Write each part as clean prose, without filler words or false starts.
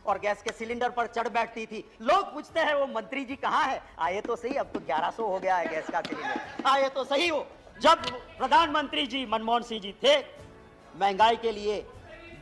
और गैस के सिलेंडर पर चढ़ बैठती थी। लोग पूछते हैं वो मंत्री जी कहाँ है? आए तो सही, अब तो 1100 हो गया है गैस का सिलेंडर। आए तो सही हो। जब प्रधानमंत्री जी मनमोहन सिंह जी थे, महंगाई के लिए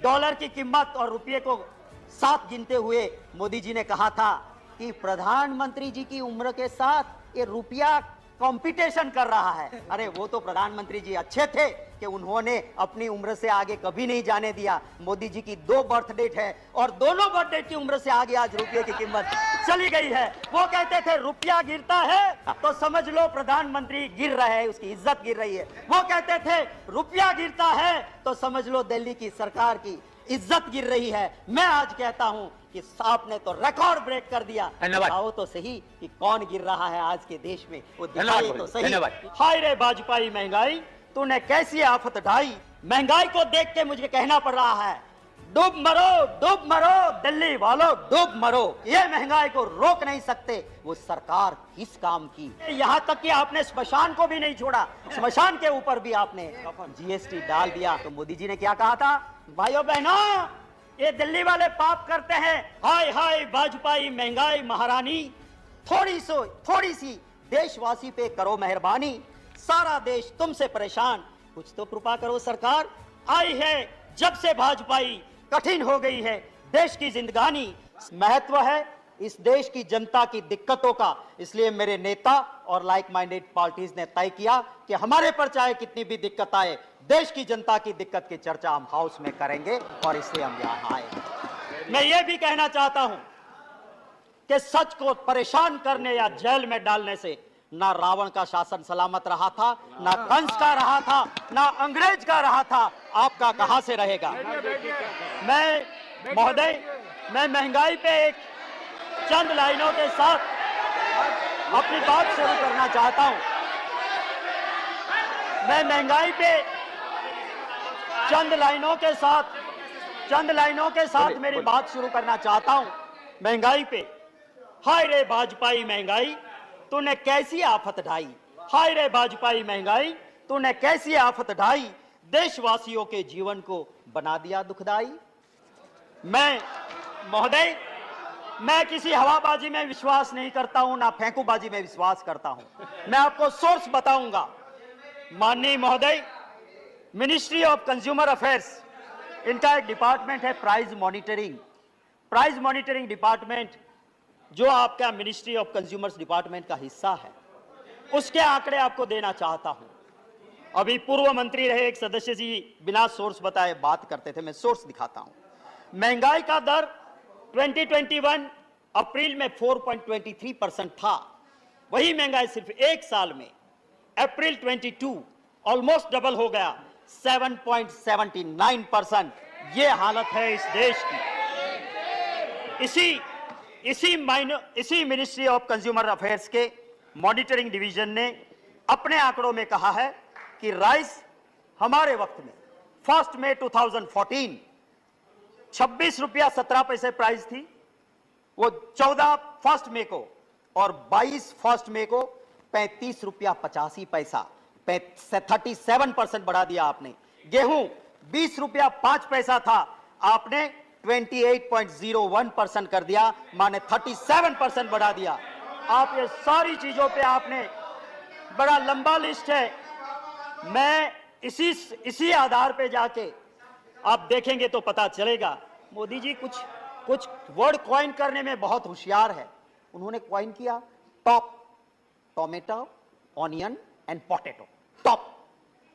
डॉलर की कीमत और रुपये को साथ गिनते हुए मोदी जी ने कहा था कि प्रधानमंत्री जी की उम्र के साथ ये रुपया कंपटीशन कर रहा है। अरे वो तो प्रधानमंत्री जी अच्छे थे कि उन्होंने अपनी उम्र से आगे कभी नहीं जाने दिया। मोदी जी की 2 बर्थ डेट है और दोनों बर्थ डेट की उम्र से आगे आज रुपये की कीमत चली गई है। वो कहते थे रुपया गिरता है तो समझ लो प्रधानमंत्री गिर रहे हैं, उसकी इज्जत गिर रही है। वो कहते थे रुपया गिरता है तो समझ लो दिल्ली की सरकार की इज्जत गिर रही है। मैं आज कहता हूं कि आपने तो रिकॉर्ड ब्रेक कर दिया। दिखाओ तो सही कि कौन गिर रहा है आज के देश में, वो दिखाए तो सही। हाय रे वाजपेयी महंगाई, तूने कैसी आफत ढाई। महंगाई को देख के मुझे कहना पड़ रहा है, डूब मरो दिल्ली वालों, डूब मरो। ये महंगाई को रोक नहीं सकते वो सरकार किस काम की। यहाँ तक कि आपने स्मशान को भी नहीं छोड़ा, स्मशान के ऊपर भी आपने जीएसटी डाल दिया। तो मोदी जी ने क्या कहा था, भाइयों बहनों ये दिल्ली वाले पाप करते हैं। हाय हाय वाजपेयी महंगाई महारानी, थोड़ी सी देशवासी पे करो मेहरबानी। सारा देश तुमसे परेशान, कुछ तो कृपा करो सरकार। आई है जब से वाजपेयी, कठिन हो गई है देश की जिंदगानी। महत्व है इस देश की जनता की दिक्कतों का, इसलिए मेरे नेता और लाइक माइंडेड पार्टीज ने तय किया कि हमारे पर चाहे कितनी भी दिक्कत आए, देश की जनता की दिक्कत की चर्चा हम हाउस में करेंगे और इसलिए हम यहां आए। मैं ये भी कहना चाहता हूं कि सच को परेशान करने या जेल में डालने से ना रावण का शासन सलामत रहा था, ना कंस का रहा था, ना अंग्रेज का रहा था। आपका कहां से रहेगा। मैं महोदय, मैं महंगाई पे एक चंद लाइनों के साथ अपनी बात शुरू करना चाहता हूं। मैं महंगाई पे चंद लाइनों के साथ मेरी बात शुरू करना चाहता हूं। महंगाई पे, हाय रे वाजपेयी महंगाई, तूने कैसी आफत ढाई। हाय रे वाजपेयी महंगाई, तूने कैसी आफत ढाई। देशवासियों के जीवन को बना दिया दुखदाई। मैं महोदय, मैं किसी हवाबाजी में विश्वास नहीं करता हूं, ना फेंकूबाजी में विश्वास करता हूं। मैं आपको सोर्स बताऊंगा। माननीय महोदय, मिनिस्ट्री ऑफ कंज्यूमर अफेयर्स, इनका एक डिपार्टमेंट है प्राइस मॉनिटरिंग डिपार्टमेंट, जो आपका मिनिस्ट्री ऑफ कंज्यूमर्स डिपार्टमेंट का हिस्सा है। उसके आंकड़े आपको देना चाहता हूं। अभी पूर्व मंत्री रहे एक सदस्य जी बिना सोर्स बताए बात करते थे, मैं सोर्स दिखाता हूं। महंगाई का दर 2021 अप्रैल में 4.23% था। वही महंगाई सिर्फ एक साल में अप्रैल 22 ऑलमोस्ट डबल हो गया, 7.79%। ये हालत है इस देश की। इसी मिनिस्ट्री ऑफ कंज्यूमर अफेयर्स के मॉनिटरिंग डिवीजन ने अपने आंकड़ों में कहा है कि राइस हमारे वक्त में 1 मई 2014 26 रुपया 17 पैसे प्राइस थी, वो 14 1 मई को और 22 1 मई को 35 रुपया 85 पैसा, 37% बढ़ा दिया आपने। गेहूं 20 रुपया 5 पैसा था, आपने 28.01% कर दिया, माने 37% बढ़ा दिया। आप ये सारी चीजों पे आपने, बड़ा लंबा लिस्ट है। मैं इसी आधार पे जाके आप देखेंगे तो पता चलेगा। मोदी जी कुछ वर्ड कॉइन करने में बहुत होशियार है। उन्होंने कॉइन किया top, tomato, onion and potato, top.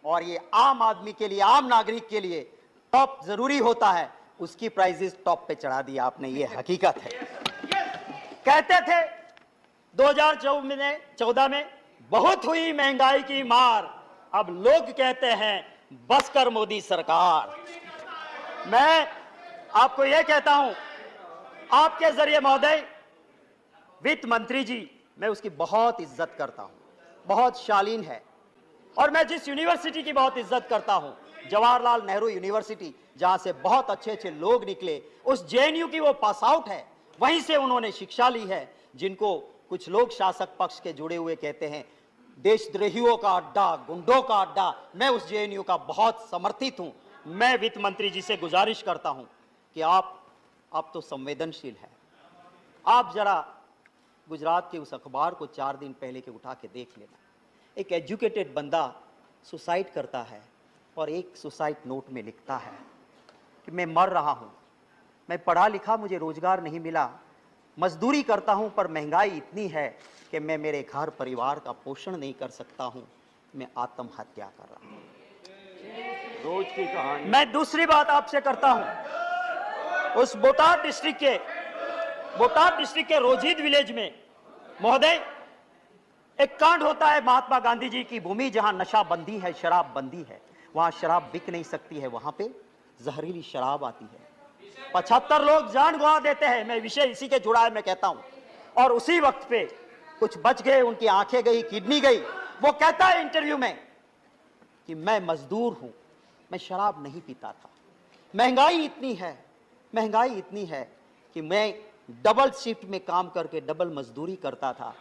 और ये आम आदमी के लिए, आम नागरिक के लिए टॉप जरूरी होता है, उसकी प्राइसेस टॉप पे चढ़ा दिया आपने, ये हकीकत है। कहते थे 2014 में बहुत हुई महंगाई की मार, अब लोग कहते हैं बस कर मोदी सरकार। मैं आपको यह कहता हूं, आपके जरिए महोदय, वित्त मंत्री जी, मैं उसकी बहुत इज्जत करता हूं, बहुत शालीन है। और मैं जिस यूनिवर्सिटी की बहुत इज्जत करता हूं, जवाहरलाल नेहरू यूनिवर्सिटी, जहां से बहुत अच्छे अच्छे लोग निकले, उस जेएनयू की वो पास आउट है, वहीं से उन्होंने शिक्षा ली है, जिनको कुछ लोग शासक पक्ष के जुड़े हुए कहते हैं देशद्रोहियों का अड्डा, गुंडों का अड्डा। मैं उस जेएनयू का बहुत समर्थित हूं। मैं वित्त मंत्री जी से गुजारिश करता हूं कि आप आप तो संवेदनशील है। आप जरा गुजरात के उस अखबार को 4 दिन पहले के उठा के देख लेना। एक एजुकेटेड बंदा सुसाइड करता है और एक सुसाइड नोट में लिखता है कि मैं मर रहा हूँ, मैं पढ़ा लिखा, मुझे रोजगार नहीं मिला, मजदूरी करता हूँ पर महंगाई इतनी है कि मैं मेरे घर परिवार का पोषण नहीं कर सकता हूँ, मैं आत्महत्या कर रहा हूँ। रोज की कहानी। मैं दूसरी बात आपसे करता हूँ, उस बोटाड डिस्ट्रिक्ट के रोजिद विलेज में महोदय एक कांड होता है। महात्मा गांधी जी की भूमि जहां नशा बंदी है, शराब बंदी है, वहां शराब बिक नहीं सकती है, वहां पे जहरीली शराब आती है। 75 लोग जान गंवा देते हैं। मैं विषय इसी के जुड़ा है, मैं कहता हूं। और उसी वक्त पे कुछ बच गए, उनकी आंखें गई, किडनी गई। वो कहता है इंटरव्यू में कि मैं मजदूर हूं, मैं शराब नहीं पीता था, महंगाई इतनी है कि मैं डबल शिफ्ट में काम करके डबल मजदूरी करता था।